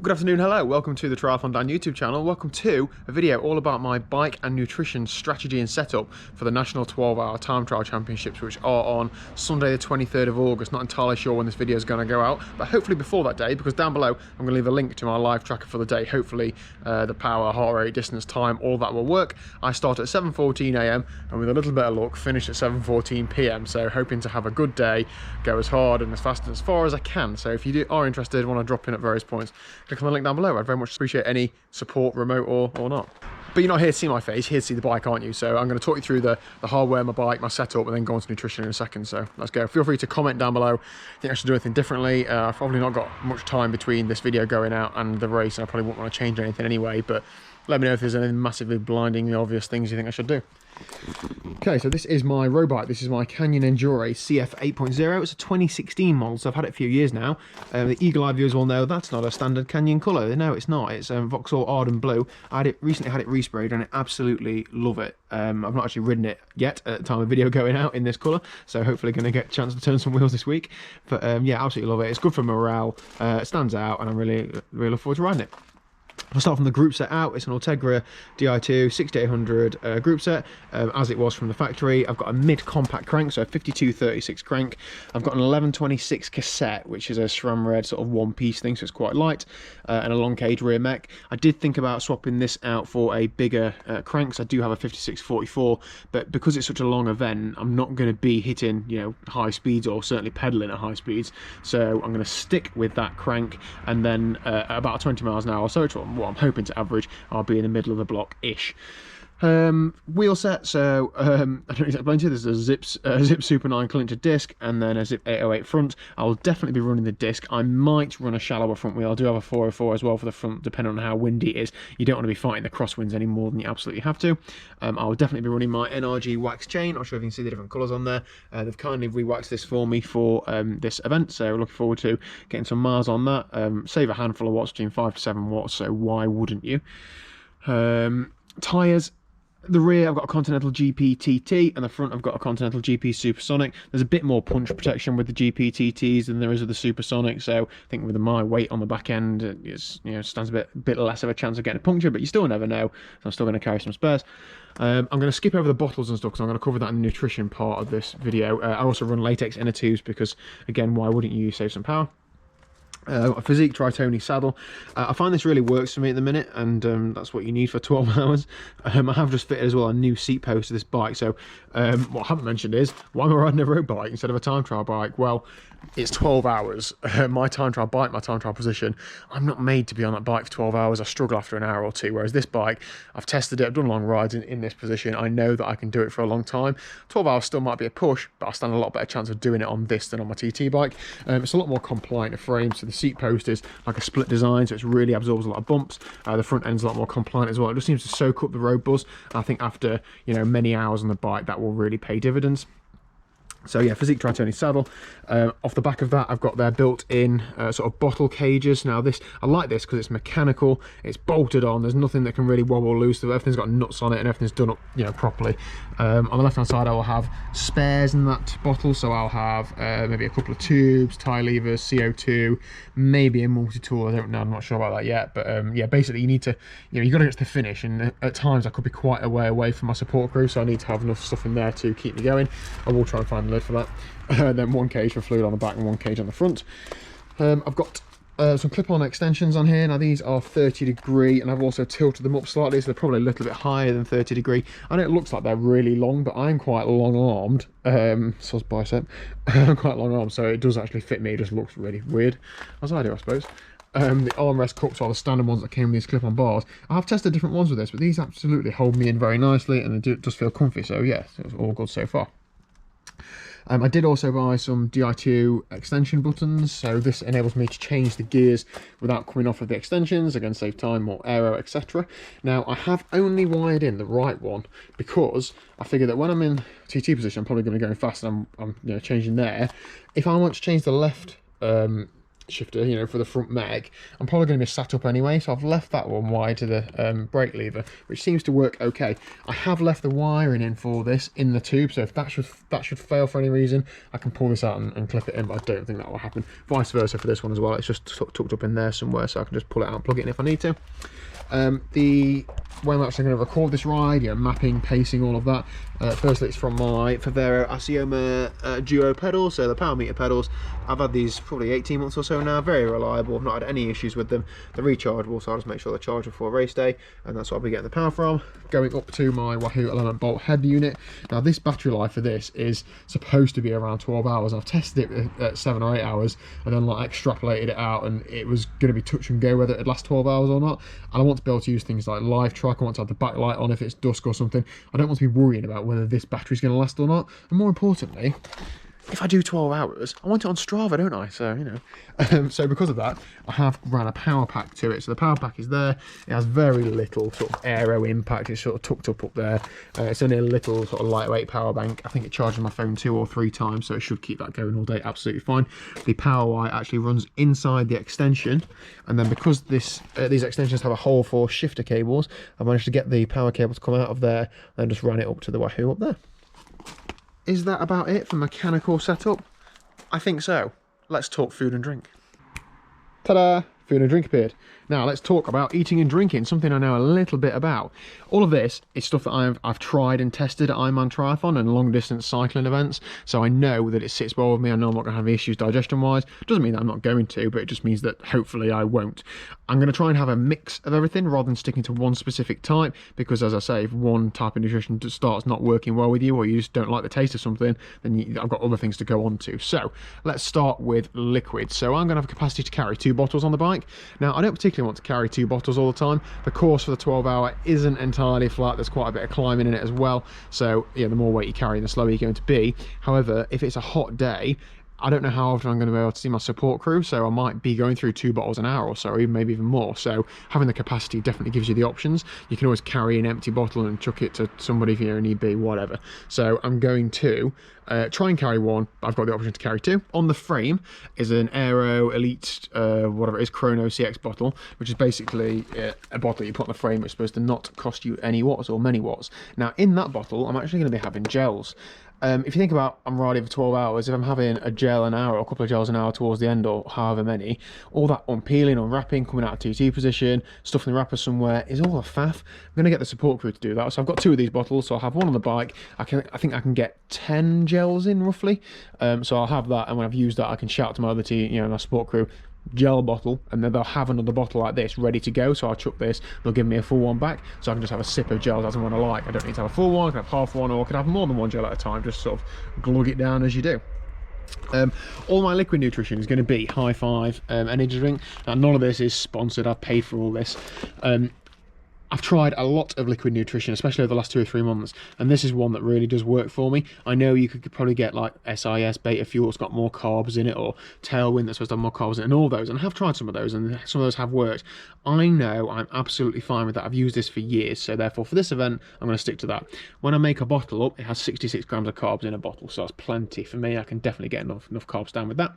Good afternoon, hello, welcome to the TriathlonDan YouTube channel. Welcome to a video all about my bike and nutrition strategy and setup for the National 12-Hour Time Trial Championships, which are on Sunday the 23rd of August. Not entirely sure when this video is going to go out, but hopefully before that day, because down below I'm going to leave a link to my live tracker for the day. Hopefully the power, heart rate, distance, time, all that will work. I start at 7:14 AM and with a little bit of luck finish at 7:14 PM, so hoping to have a good day, go as hard and as fast and as far as I can. So if you are interested, want to drop in at various points, click on the link down below. I'd very much appreciate any support, remote or not. But you're not here to see my face, you're here to see the bike, aren't you? So I'm going to talk you through the hardware, my bike, my setup, and then go on to nutrition in a second. So let's go. Feel free to comment down below. Think I should do anything differently. I've probably not got much time between this video going out and the race, and I probably won't want to change anything anyway, but let me know if there's any massively blindingly obvious things you think I should do. Okay, so this is my road bike. This is my Canyon Endure CF 8.0. It's a 2016 model, so I've had it a few years now. The eagle eye viewers will know that's not a standard Canyon colour. No, it's not. It's Vauxhall Ardent Blue. I recently had it resprayed and I absolutely love it. I've not actually ridden it yet at the time of video going out in this colour, so hopefully going to get a chance to turn some wheels this week. But yeah, absolutely love it. It's good for morale. It stands out, and I'm really look forward to riding it. I'll start from the group set out. It's an Ultegra Di2 6800 group set, as it was from the factory. I've got a mid-compact crank, so a 5236 crank. I've got an 1126 cassette, which is a SRAM red sort of one-piece thing, so it's quite light, and a long cage rear mech. I did think about swapping this out for a bigger crank, because I do have a 5644, but because it's such a long event, I'm not going to be hitting, you know, high speeds or certainly pedaling at high speeds. So I'm going to stick with that crank, and then at about 20 miles an hour or so, what I'm hoping to average, I'll be in the middle of the block-ish. Wheel set, so I don't need to explain to you, there's a Zip Super 9 clincher disc and then a Zip 808 front. I'll definitely be running the disc. I might run a shallower front wheel. I do have a 404 as well for the front, depending on how windy it is. You don't want to be fighting the crosswinds any more than you absolutely have to. I'll definitely be running my NRG wax chain. Not sure if you can see the different colours on there. They've kindly re-waxed this for me for this event, so looking forward to getting some miles on that. Save a handful of watts, between 5 to 7 watts, so why wouldn't you? Tyres. The rear, I've got a Continental GP TT, and the front, I've got a Continental GP Supersonic. There's a bit more punch protection with the GP TTs than there is with the Supersonic, so I think with my weight on the back end, it stands a bit less of a chance of getting a puncture, but you still never know, so I'm still going to carry some spares. I'm going to skip over the bottles and stuff because I'm going to cover that in the nutrition part of this video. I also run latex inner tubes because, again, why wouldn't you save some power? A Physique Tri-Tony saddle. I find this really works for me at the minute, and that's what you need for 12 hours. I have just fitted as well a new seat post to this bike, so what I haven't mentioned is, why am I riding a road bike instead of a time trial bike? Well, it's 12 hours. My time trial bike, my time trial position, I'm not made to be on that bike for 12 hours. I struggle after an hour or two, whereas this bike, I've tested it, I've done long rides in this position. I know that I can do it for a long time. 12 hours still might be a push, but I stand a lot better chance of doing it on this than on my TT bike. It's a lot more compliant, a frame, so the seat post is like a split design, so it really absorbs a lot of bumps. The front end's a lot more compliant as well. It just seems to soak up the road buzz. I think after, you know, many hours on the bike, that will really pay dividends. So yeah, Physique Tri-Tony saddle. Off the back of that, I've got their built-in sort of bottle cages. Now this, I like this because it's mechanical, it's bolted on, there's nothing that can really wobble loose, everything's got nuts on it and everything's done up, you know, properly. On the left-hand side, I will have spares in that bottle, so I'll have maybe a couple of tubes, tie levers, CO2, maybe a multi-tool. I don't know, I'm not sure about that yet, but yeah, basically you need to, you know, you got to get to the finish, and at times I could be quite a way away from my support crew, so I need to have enough stuff in there to keep me going. I will try and find a lid for that. Then one cage for fluid on the back and one cage on the front. I've got some clip-on extensions on here. Now these are 30 degree, and I've also tilted them up slightly, so they're probably a little bit higher than 30 degrry. I know it looks like they're really long, but I'm quite long-armed. So's bicep. I'm quite long-armed, so it does actually fit me. It just looks really weird, as I do, I suppose. The armrest cups are the standard ones that came with these clip-on bars. I have tested different ones with this, but these absolutely hold me in very nicely, and it does feel comfy, so yeah, it's all good so far. I did also buy some Di2 extension buttons, so this enables me to change the gears without coming off of the extensions, again save time, more aero, etc. Now I have only wired in the right one because I figure that when I'm in TT position, I'm probably going to be going fast, and I'm you know, changing there. If I want to change the left shifter, you know, for the front meg, I'm probably going to be sat up anyway, so I've left that one wide to the brake lever, which seems to work okay. I have left the wiring in for this in the tube, so if that should fail for any reason, I can pull this out and clip it in, but I don't think that will happen. Vice versa for this one as well, it's just sort of tucked up in there somewhere, so I can just pull it out and plug it in if I need to. When I'm actually going to record this ride, you know, mapping, pacing, all of that. Firstly, it's from my Favero Asioma Duo pedals, so the power meter pedals. I've had these probably 18 months or so now, very reliable. I've not had any issues with them. They're rechargeable, so I'll just make sure they're charged before race day, and that's what I'll be getting the power from. Going up to my Wahoo element bolt head unit. Now, this battery life for this is supposed to be around 12 hours. I've tested it at 7 or 8 hours, and then like extrapolated it out, and it was going to be touch and go whether it'd last 12 hours or not. And I want to be able to use things like live track. I want to have the backlight on if it's dusk or something. I don't want to be worrying about whether this battery's going to last or not. And more importantly, if I do 12 hours, I want it on Strava, don't I? So, you know. So because of that, I have ran a power pack to it. So the power pack is there. It has very little sort of aero impact. It's sort of tucked up there. It's only a little sort of lightweight power bank. I think it charges my phone 2 or 3 times, so it should keep that going all day absolutely fine. The power wire actually runs inside the extension, and then because these extensions have a hole for shifter cables, I managed to get the power cable to come out of there and just ran it up to the Wahoo up there. Is that about it for mechanical setup? I think so. Let's talk food and drink. Ta-da! Food and drink appeared. Now let's talk about eating and drinking, something I know a little bit about. All of this is stuff that I've tried and tested at Ironman Triathlon and long distance cycling events, so I know that it sits well with me. I know I'm not going to have issues digestion wise. Doesn't mean that I'm not going to, but it just means that hopefully I won't. I'm going to try and have a mix of everything rather than sticking to one specific type, because as I say, if one type of nutrition starts not working well with you, or you just don't like the taste of something, then I've got other things to go on to. So let's start with liquids. So I'm going to have a capacity to carry 2 bottles on the bike. Now I don't particularly want to carry 2 bottles all the time. The course for the 12-hour isn't entirely flat. There's quite a bit of climbing in it as well, so yeah, the more weight you carry, the slower you're going to be. However, if it's a hot day, I don't know how often I'm going to be able to see my support crew, so I might be going through 2 bottles an hour or so, or even maybe even more. So having the capacity definitely gives you the options. You can always carry an empty bottle and chuck it to somebody if you need be, whatever. So I'm going to try and carry 1, but I've got the option to carry 2. On the frame is an Aero Elite, whatever it is, Chrono CX bottle, which is basically a bottle you put on the frame which is supposed to not cost you any watts or many watts. Now in that bottle, I'm actually going to be having gels. If you think about, I'm riding for 12 hours, if I'm having a gel an hour or a couple of gels an hour towards the end, or however many, all that unpeeling, unwrapping, coming out of TT position, stuffing the wrapper somewhere is all a faff. I'm going to get the support crew to do that. So I've got 2 of these bottles, so I'll have one on the bike. I think I can get 10 gels in roughly. So I'll have that, and when I've used that, I can shout to my other team, you know, my support crew, gel bottle, and then they'll have another bottle like this ready to go. So I'll chuck this, they'll give me a full one back, so I can just have a sip of gels as and when I like. I don't need to have a full one, I can have half one, or I can have more than 1 gel at a time, just sort of glug it down as you do. All my liquid nutrition is going to be High Five energy drink. Now none of this is sponsored, I've paid for all this. I've tried a lot of liquid nutrition, especially over the last 2 or 3 months, and this is one that really does work for me. I know you could probably get like SIS Beta Fuel, it's got more carbs in it, or Tailwind that's supposed to have more carbs in it, and all those, and I have tried some of those, and some of those have worked. I know I'm absolutely fine with that. I've used this for years, so therefore for this event, I'm going to stick to that. When I make a bottle up, it has 66 grams of carbs in a bottle, so that's plenty for me. I can definitely get enough carbs down with that.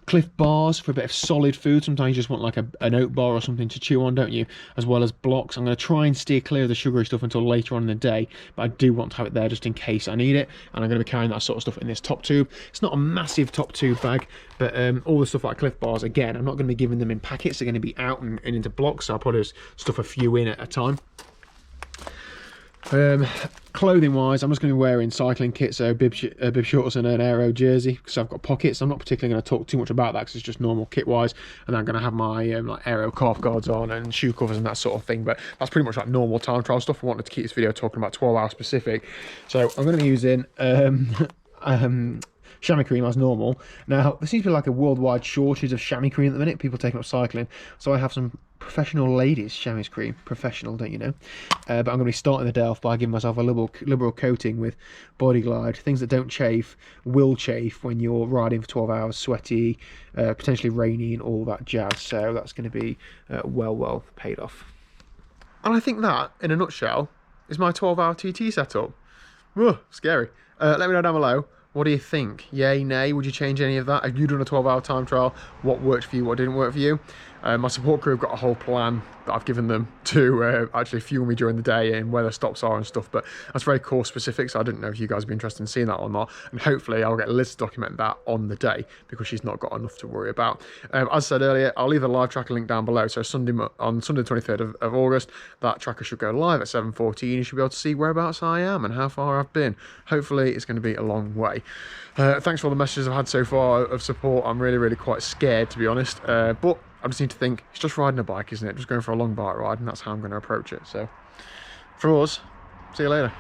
Cliff bars for a bit of solid food. Sometimes you just want like an oat bar or something to chew on, don't you? As well as blocks. I'm going to try and steer clear of the sugary stuff until later on in the day, but I do want to have it there just in case I need it, and I'm going to be carrying that sort of stuff in this top tube. It's not a massive top tube bag, but all the stuff like Cliff bars, again, I'm not going to be giving them in packets. They're going to be out and into blocks, so I'll probably just stuff a few in at a time. Clothing wise, I'm just going to be wearing cycling kit, so bib shorts and an aero jersey, because I've got pockets. I'm not particularly going to talk too much about that because it's just normal kit wise, and I'm going to have my like aero calf guards on and shoe covers and that sort of thing, but that's pretty much like normal time trial stuff. I wanted to keep this video talking about 12 hour specific, so I'm going to be using chamois cream as normal. Now there seems to be like a worldwide shortage of chamois cream at the minute, people taking up cycling, so I have some professional ladies chamois cream. Professional, don't you know? But I'm going to be starting the day off by giving myself a liberal coating with Body Glide. Things that don't chafe will chafe when you're riding for 12 hours, sweaty, potentially rainy and all that jazz, so that's going to be well paid off. And I think that, in a nutshell, is my 12-hour TT setup. Whoa, scary. Let me know down below What do you think? Yay, nay? Would you change any of that? Have you done a 12-hour time trial? What worked for you? What didn't work for you? My support crew have got a whole plan that I've given them to actually fuel me during the day and where the stops are and stuff, but that's very course specific, so I didn't know if you guys would be interested in seeing that or not, and hopefully I'll get Liz to document that on the day, because she's not got enough to worry about. As I said earlier, I'll leave a live tracker link down below, so on Sunday the 23rd of August, that tracker should go live at 7:14. You should be able to see whereabouts I am and how far I've been. Hopefully it's going to be a long way. Thanks for all the messages I've had so far of support. I'm really quite scared, to be honest, but I just need to think, it's just riding a bike, isn't it? Just going for a long bike ride, and that's how I'm going to approach it. So, from us, see you later.